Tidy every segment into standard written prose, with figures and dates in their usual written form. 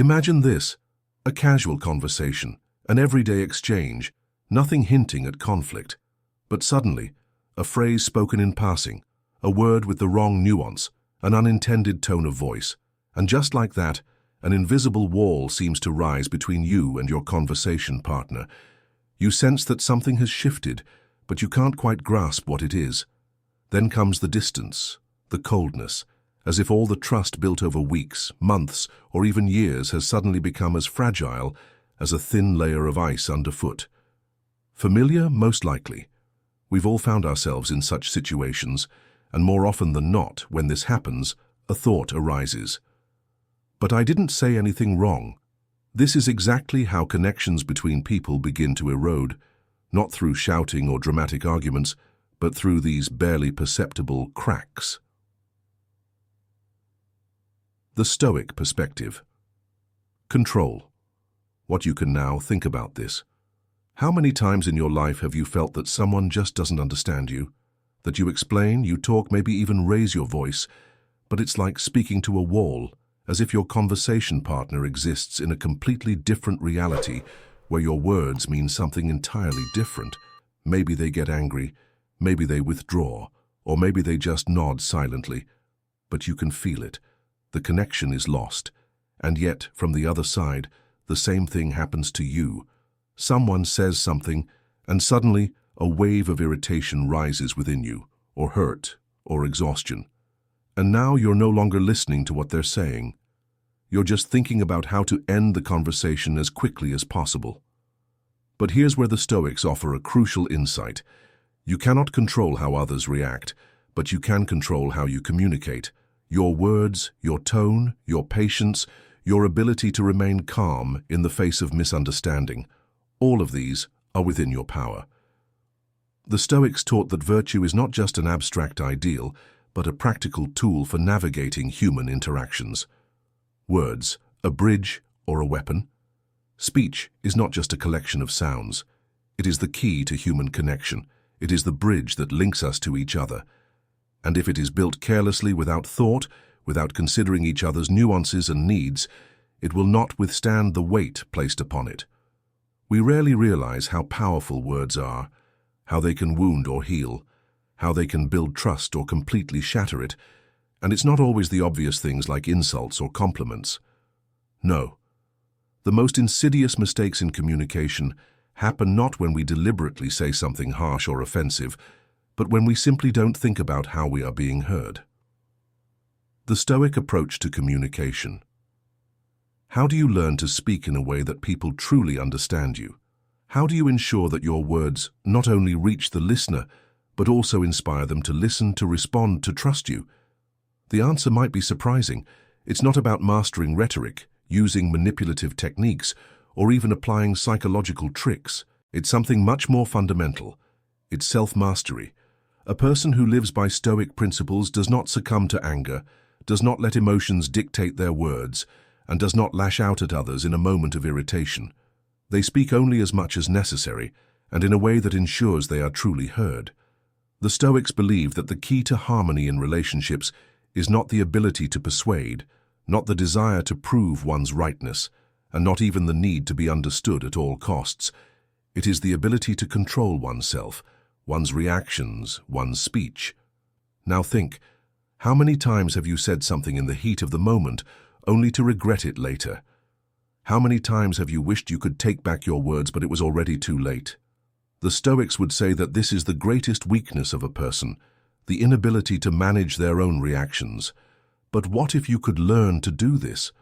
Imagine this, a casual conversation, an everyday exchange, nothing hinting at conflict. But suddenly, a phrase spoken in passing, a word with the wrong nuance, an unintended tone of voice, and just like that, an invisible wall seems to rise between you and your conversation partner. You sense that something has shifted, but you can't quite grasp what it is. Then comes the distance, the coldness, as if all the trust built over weeks, months, or even years has suddenly become as fragile as a thin layer of ice underfoot. Familiar? Most likely. We've all found ourselves in such situations, and more often than not, when this happens, a thought arises. But I didn't say anything wrong. This is exactly how connections between people begin to erode, not through shouting or dramatic arguments, but through these barely perceptible cracks. The Stoic perspective. Control. What you can now think about this. How many times in your life have you felt that someone just doesn't understand you? That you explain, you talk, maybe even raise your voice, but it's like speaking to a wall, as if your conversation partner exists in a completely different reality where your words mean something entirely different. Maybe they get angry, maybe they withdraw, or maybe they just nod silently, but you can feel it. The connection is lost, and yet, from the other side, the same thing happens to you. Someone says something, and suddenly a wave of irritation rises within you, or hurt, or exhaustion. And now you're no longer listening to what they're saying. You're just thinking about how to end the conversation as quickly as possible. But here's where the Stoics offer a crucial insight. You cannot control how others react, but you can control how you communicate. Your words, your tone, your patience, your ability to remain calm in the face of misunderstanding. All of these are within your power. The Stoics taught that virtue is not just an abstract ideal, but a practical tool for navigating human interactions. Words, a bridge or a weapon. Speech is not just a collection of sounds. It is the key to human connection. It is the bridge that links us to each other. And if it is built carelessly without thought, without considering each other's nuances and needs, it will not withstand the weight placed upon it. We rarely realize how powerful words are, how they can wound or heal, how they can build trust or completely shatter it, and it's not always the obvious things like insults or compliments. No. The most insidious mistakes in communication happen not when we deliberately say something harsh or offensive, but when we simply don't think about how we are being heard. The Stoic approach to communication. How do you learn to speak in a way that people truly understand you? How do you ensure that your words not only reach the listener, but also inspire them to listen, to respond, to trust you? The answer might be surprising. It's not about mastering rhetoric, using manipulative techniques, or even applying psychological tricks. It's something much more fundamental. It's self-mastery. A person who lives by Stoic principles does not succumb to anger, does not let emotions dictate their words, and does not lash out at others in a moment of irritation. They speak only as much as necessary, and in a way that ensures they are truly heard. The Stoics believe that the key to harmony in relationships is not the ability to persuade, not the desire to prove one's rightness, and not even the need to be understood at all costs. It is the ability to control oneself, one's reactions, one's speech. Now think, how many times have you said something in the heat of the moment, only to regret it later? How many times have you wished you could take back your words, but it was already too late? The Stoics would say that this is the greatest weakness of a person, the inability to manage their own reactions. But what if you could learn to do this?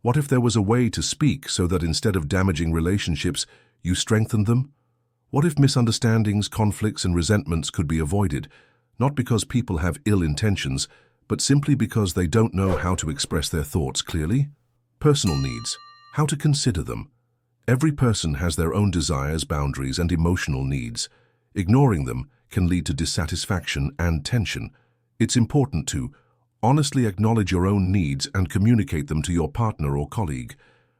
What if there was a way to speak so that instead of damaging relationships, you strengthened them? What if misunderstandings, conflicts, and resentments could be avoided, not because people have ill intentions, but simply because they don't know how to express their thoughts clearly? Personal needs. How to consider them. Every person has their own desires, boundaries, and emotional needs. Ignoring them can lead to dissatisfaction and tension. It's important to honestly acknowledge your own needs and communicate them to your partner or colleague.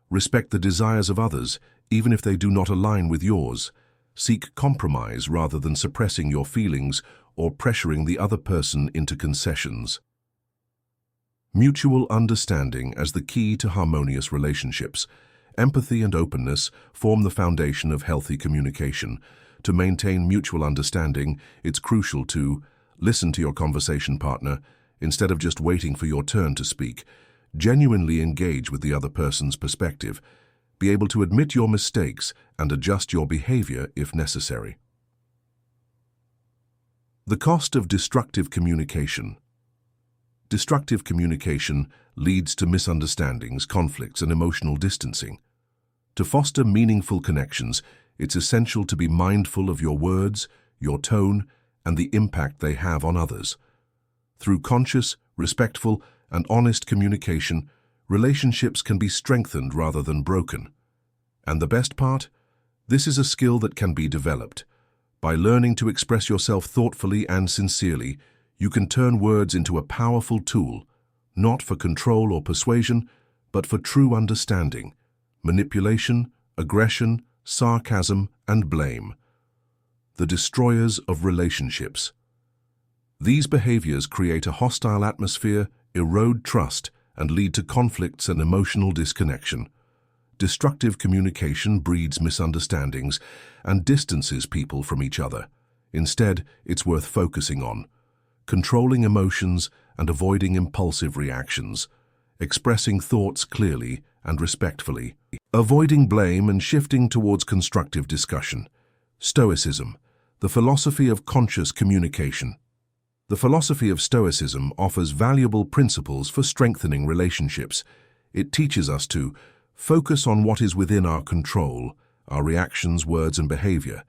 Respect the desires of others, even if they do not align with yours. Seek compromise rather than suppressing your feelings or pressuring the other person into concessions. Mutual understanding as the key to harmonious relationships. Empathy and openness form the foundation of healthy communication. To maintain mutual understanding, it's crucial to listen to your conversation partner instead of just waiting for your turn to speak. Genuinely engage with the other person's perspective. Be able to admit your mistakes and adjust your behavior if necessary. The cost of destructive communication. Destructive communication leads to misunderstandings, conflicts, and emotional distancing. To foster meaningful connections, it's essential to be mindful of your words, your tone, and the impact they have on others. Through conscious, respectful, and honest communication, relationships can be strengthened rather than broken. And the best part? This is a skill that can be developed. By learning to express yourself thoughtfully and sincerely, you can turn words into a powerful tool, not for control or persuasion, but for true understanding. Manipulation, aggression, sarcasm, and blame. The destroyers of relationships. These behaviors create a hostile atmosphere, erode trust, and lead to conflicts and emotional disconnection. Destructive communication breeds misunderstandings and distances people from each other. Instead, it's worth focusing on controlling emotions and avoiding impulsive reactions, expressing thoughts clearly and respectfully, avoiding blame and shifting towards constructive discussion. Stoicism, the philosophy of conscious communication. The philosophy of Stoicism offers valuable principles for strengthening relationships. It teaches us to focus on what is within our control, our reactions, words, and behavior.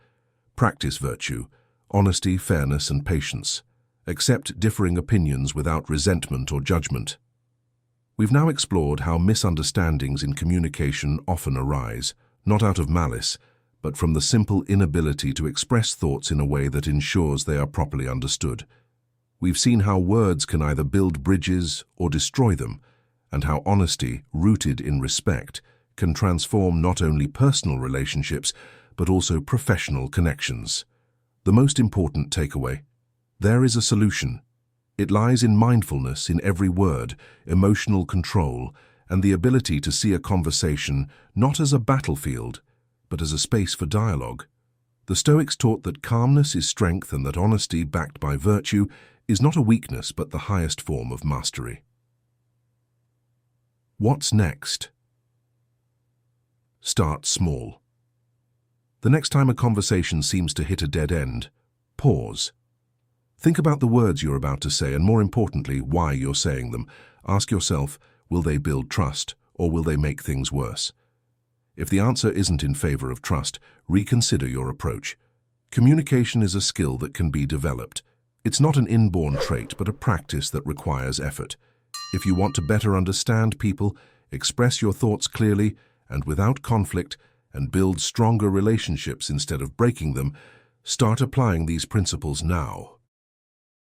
Practice virtue, honesty, fairness, and patience. Accept differing opinions without resentment or judgment. We've now explored how misunderstandings in communication often arise, not out of malice, but from the simple inability to express thoughts in a way that ensures they are properly understood. We've seen how words can either build bridges or destroy them, and how honesty, rooted in respect, can transform not only personal relationships, but also professional connections. The most important takeaway: there is a solution. It lies in mindfulness in every word, emotional control, and the ability to see a conversation not as a battlefield, but as a space for dialogue. The Stoics taught that calmness is strength and that honesty, backed by virtue, is not a weakness but the highest form of mastery. What's next? Start small. The next time a conversation seems to hit a dead end, pause. Think about the words you're about to say and, more importantly, why you're saying them. Ask yourself, will they build trust or will they make things worse? If the answer isn't in favor of trust, reconsider your approach. Communication is a skill that can be developed. It's not an inborn trait, but a practice that requires effort. If you want to better understand people, express your thoughts clearly and without conflict, and build stronger relationships instead of breaking them, start applying these principles now.